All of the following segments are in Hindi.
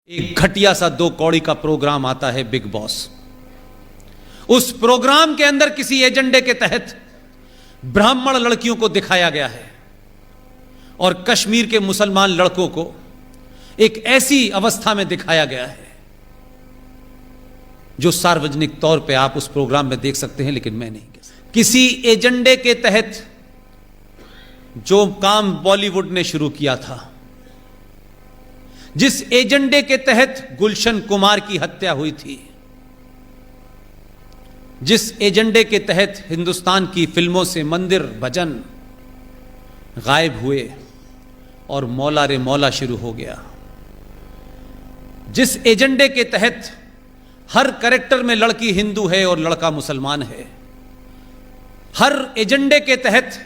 एक घटिया सा 2 कौड़ी का प्रोग्राम आता है बिग बॉस। उस प्रोग्राम के अंदर किसी एजेंडे के तहत ब्राह्मण लड़कियों को दिखाया गया है और कश्मीर के मुसलमान लड़कों को एक ऐसी अवस्था में दिखाया गया है जो सार्वजनिक तौर पे आप उस प्रोग्राम में देख सकते हैं, लेकिन मैं नहीं कह सकता। किसी एजेंडे के तहत जो काम बॉलीवुड ने शुरू किया था, जिस एजेंडे के तहत गुलशन कुमार की हत्या हुई थी, जिस एजेंडे के तहत हिंदुस्तान की फिल्मों से मंदिर भजन गायब हुए और मौला रे मौला शुरू हो गया, जिस एजेंडे के तहत हर कैरेक्टर में लड़की हिंदू है और लड़का मुसलमान है, हर एजेंडे के तहत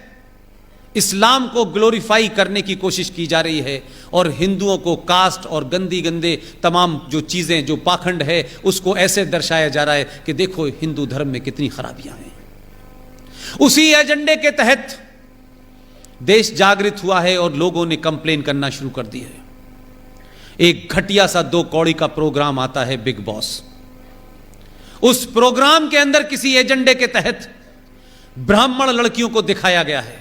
इस्लाम को ग्लोरीफाई करने की कोशिश की जा रही है और हिंदुओं को कास्ट और गंदी गंदे तमाम जो चीजें, जो पाखंड है, उसको ऐसे दर्शाया जा रहा है कि देखो हिंदू धर्म में कितनी खराबियां हैं। उसी एजेंडे के तहत देश जागृत हुआ है और लोगों ने कंप्लेन करना शुरू कर दी है। एक घटिया सा 2 कौड़ी का प्रोग्राम आता है बिग बॉस। उस प्रोग्राम के अंदर किसी एजेंडे के तहत ब्राह्मण लड़कियों को दिखाया गया है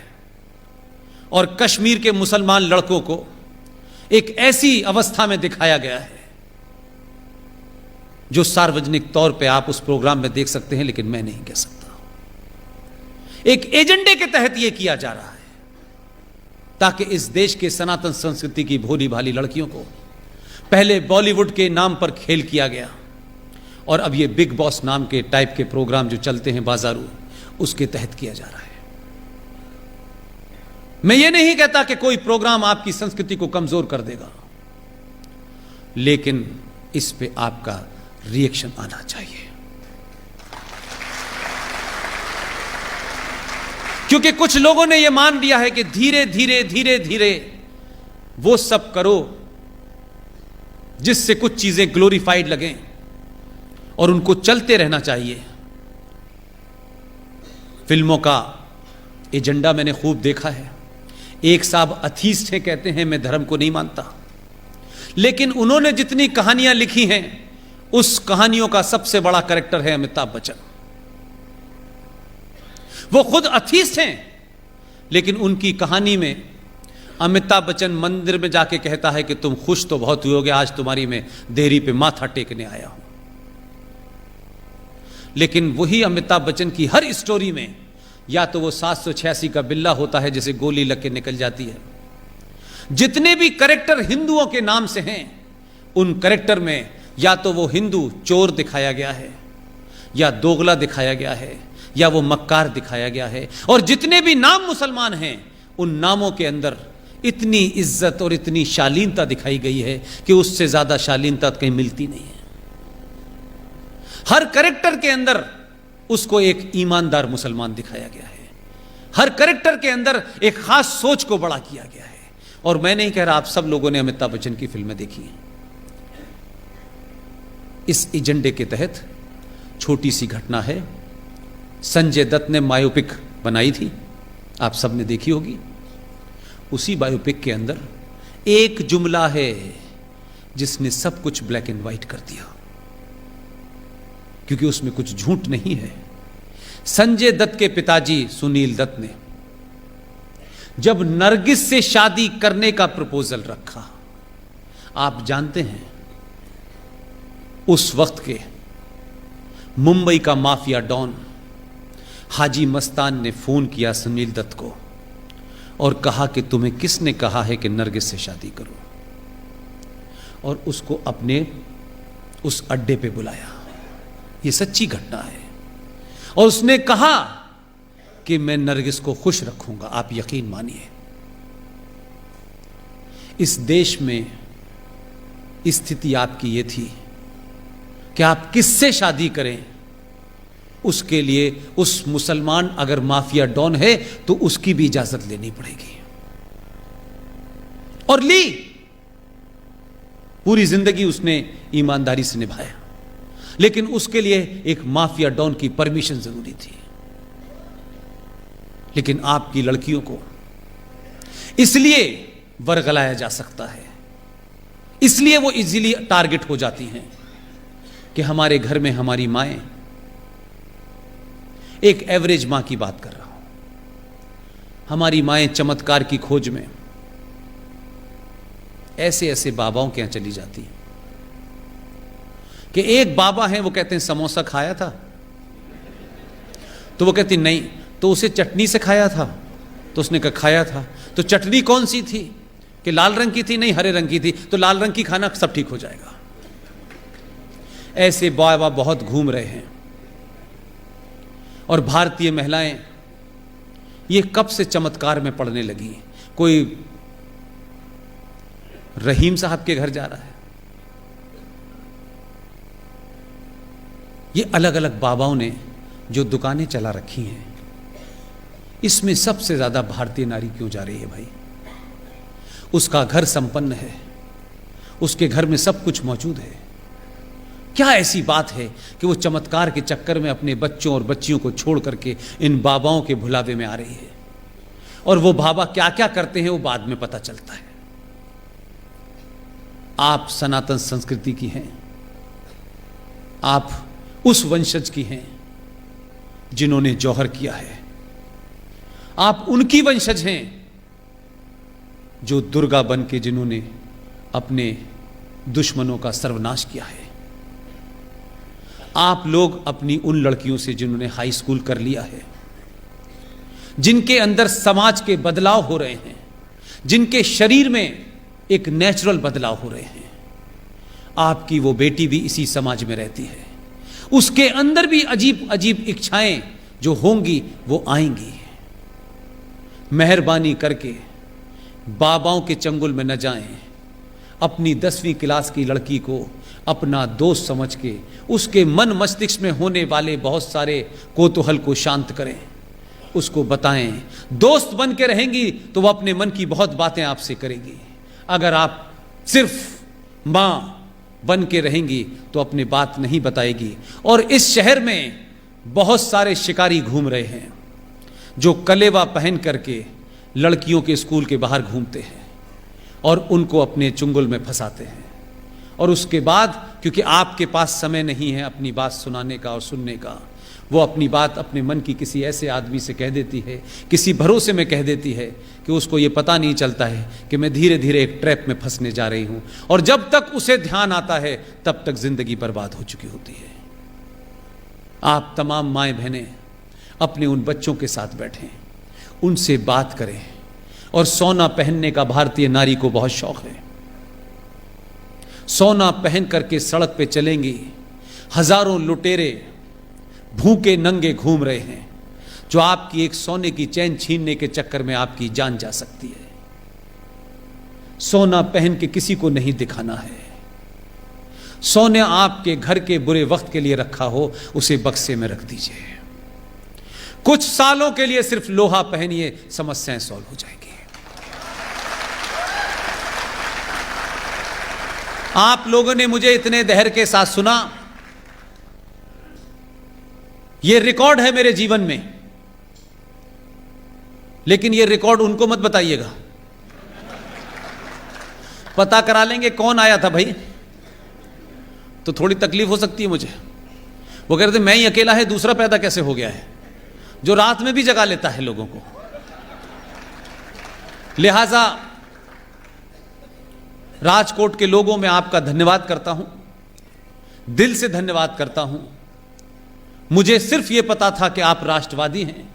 और कश्मीर के मुसलमान लड़कों को एक ऐसी अवस्था में दिखाया गया है जो सार्वजनिक तौर पे आप उस प्रोग्राम में देख सकते हैं, लेकिन मैं नहीं कह सकता। एक एजेंडे के तहत यह किया जा रहा है ताकि इस देश के सनातन संस्कृति की भोली भाली लड़कियों को पहले बॉलीवुड के नाम पर खेल किया गया और अब ये बिग बॉस नाम के टाइप के प्रोग्राम जो चलते हैं बाजारू, उसके तहत किया जा रहा है। मैं ये नहीं कहता कि कोई प्रोग्राम आपकी संस्कृति को कमजोर कर देगा, लेकिन इस पे आपका रिएक्शन आना चाहिए, क्योंकि कुछ लोगों ने यह मान लिया है कि धीरे धीरे धीरे धीरे वो सब करो जिससे कुछ चीजें ग्लोरीफाइड लगें और उनको चलते रहना चाहिए। फिल्मों का एजेंडा मैंने खूब देखा है। एक साहब अथीस्ट हैं, कहते हैं मैं धर्म को नहीं मानता, लेकिन उन्होंने जितनी कहानियां लिखी हैं उस कहानियों का सबसे बड़ा कैरेक्टर है अमिताभ बच्चन। वो खुद अथीस्ट हैं, लेकिन उनकी कहानी में अमिताभ बच्चन मंदिर में जाके कहता है कि तुम खुश तो बहुत हुए होगे, आज तुम्हारी मैं देहरी पे माथा टेकने आया हूं। लेकिन वही अमिताभ बच्चन की हर स्टोरी में या तो वो 786 का बिल्ला होता है जिसे गोली लग के निकल जाती है। जितने भी कैरेक्टर हिंदुओं के नाम से हैं, उन कैरेक्टर में या तो वो हिंदू चोर दिखाया गया है, या दोगला दिखाया गया है, या वो मक्कार दिखाया गया है। और जितने भी नाम मुसलमान हैं, उन नामों के अंदर इतनी इज्जत और इतनी शालीनता दिखाई गई है कि उससे ज्यादा शालीनता कहीं मिलती नहीं है। हर कैरेक्टर के अंदर उसको एक ईमानदार मुसलमान दिखाया गया है, हर कैरेक्टर के अंदर एक खास सोच को बड़ा किया गया है। और मैं नहीं कह रहा, आप सब लोगों ने अमिताभ बच्चन की फिल्में देखी हैं। इस एजेंडे के तहत छोटी सी घटना है, संजय दत्त ने बायोपिक बनाई थी, आप सब ने देखी होगी। उसी बायोपिक के अंदर एक जुमला है जिसने सब कुछ ब्लैक एंड व्हाइट कर दिया, क्योंकि उसमें कुछ झूठ नहीं है। संजय दत्त के पिताजी सुनील दत्त ने जब नरगिस से शादी करने का प्रपोजल रखा, आप जानते हैं उस वक्त के मुंबई का माफिया डॉन हाजी मस्तान ने फोन किया सुनील दत्त को और कहा कि तुम्हें किसने कहा है कि नरगिस से शादी करो, और उसको अपने उस अड्डे पे बुलाया। ये सच्ची घटना है। और उसने कहा कि मैं नरगिस को खुश रखूंगा, आप यकीन मानिए। इस देश में स्थिति आपकी ये थी कि आप किससे शादी करें, उसके लिए उस मुसलमान अगर माफिया डॉन है तो उसकी भी इजाजत लेनी पड़ेगी, और ली। पूरी जिंदगी उसने ईमानदारी से निभाया, लेकिन उसके लिए एक माफिया डॉन की परमिशन जरूरी थी। लेकिन आपकी लड़कियों को इसलिए वर्गलाया जा सकता है, इसलिए वो इजीली टारगेट हो जाती हैं कि हमारे घर में हमारी माएं, एक एवरेज मां की बात कर रहा हूं, हमारी माएं चमत्कार की खोज में ऐसे ऐसे बाबाओं के यहां चली जाती हैं कि एक बाबा हैं, वो कहते हैं समोसा खाया था, तो वो कहती नहीं, तो उसे चटनी से खाया था, तो उसने कहा खाया था, तो चटनी कौन सी थी, कि लाल रंग की थी, नहीं हरे रंग की थी, तो लाल रंग की खाना सब ठीक हो जाएगा। ऐसे बाबा बहुत घूम रहे हैं। और भारतीय महिलाएं ये कब से चमत्कार में पड़ने लगी। कोई रहीम साहब के घर जा रहा है, ये अलग अलग बाबाओं ने जो दुकानें चला रखी हैं, इसमें सबसे ज्यादा भारतीय नारी क्यों जा रही है भाई? उसका घर संपन्न है, उसके घर में सब कुछ मौजूद है, क्या ऐसी बात है कि वो चमत्कार के चक्कर में अपने बच्चों और बच्चियों को छोड़ करके इन बाबाओं के भुलावे में आ रही है? और वो बाबा क्या क्या करते हैं वो बाद में पता चलता है। आप सनातन संस्कृति की हैं, आप उस वंशज की हैं जिन्होंने जौहर किया है, आप उनकी वंशज हैं जो दुर्गा बन के जिन्होंने अपने दुश्मनों का सर्वनाश किया है। आप लोग अपनी उन लड़कियों से जिन्होंने हाई स्कूल कर लिया है, जिनके अंदर समाज के बदलाव हो रहे हैं, जिनके शरीर में एक नेचुरल बदलाव हो रहे हैं, आपकी वो बेटी भी इसी समाज में रहती है, उसके अंदर भी अजीब अजीब इच्छाएं जो होंगी वो आएंगी। मेहरबानी करके बाबाओं के चंगुल में न जाएं, अपनी 10वीं क्लास की लड़की को अपना दोस्त समझ के उसके मन मस्तिष्क में होने वाले बहुत सारे कोतूहल को शांत करें, उसको बताएं। दोस्त बन के रहेंगी तो वह अपने मन की बहुत बातें आपसे करेगी। अगर आप सिर्फ मां बन के रहेंगी तो अपनी बात नहीं बताएगी। और इस शहर में बहुत सारे शिकारी घूम रहे हैं जो कलेवा पहन करके लड़कियों के स्कूल के बाहर घूमते हैं और उनको अपने चुंगल में फंसाते हैं। और उसके बाद क्योंकि आपके पास समय नहीं है अपनी बात सुनाने का और सुनने का, वो अपनी बात अपने मन की किसी ऐसे आदमी से कह देती है, किसी भरोसे में कह देती है कि उसको ये पता नहीं चलता है कि मैं धीरे धीरे एक ट्रैप में फंसने जा रही हूं। और जब तक उसे ध्यान आता है तब तक जिंदगी बर्बाद हो चुकी होती है। आप तमाम माएं बहनें अपने उन बच्चों के साथ बैठें, उनसे बात करें। और सोना पहनने का भारतीय नारी को बहुत शौक है। सोना पहन करके सड़क पे चलेंगी, हजारों लुटेरे भूखे नंगे घूम रहे हैं जो आपकी एक सोने की चैन छीनने के चक्कर में आपकी जान जा सकती है। सोना पहन के किसी को नहीं दिखाना है। सोना आपके घर के बुरे वक्त के लिए रखा हो, उसे बक्से में रख दीजिए। कुछ सालों के लिए सिर्फ लोहा पहनिए, समस्याएं सॉल्व हो जाएगी। आप लोगों ने मुझे इतने धैर्य के साथ सुना, यह रिकॉर्ड है मेरे जीवन में, लेकिन यह रिकॉर्ड उनको मत बताइएगा। पता करा लेंगे कौन आया था भाई, तो थोड़ी तकलीफ हो सकती है मुझे। वो कह रहे थे मैं ही अकेला है, दूसरा पैदा कैसे हो गया है, जो रात में भी जगा लेता है लोगों को। लिहाजा राजकोट के लोगों में आपका धन्यवाद करता हूं, दिल से धन्यवाद करता हूं। मुझे सिर्फ यह पता था कि आप राष्ट्रवादी हैं,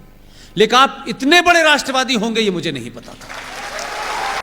लेकिन आप इतने बड़े राष्ट्रवादी होंगे ये मुझे नहीं पता था।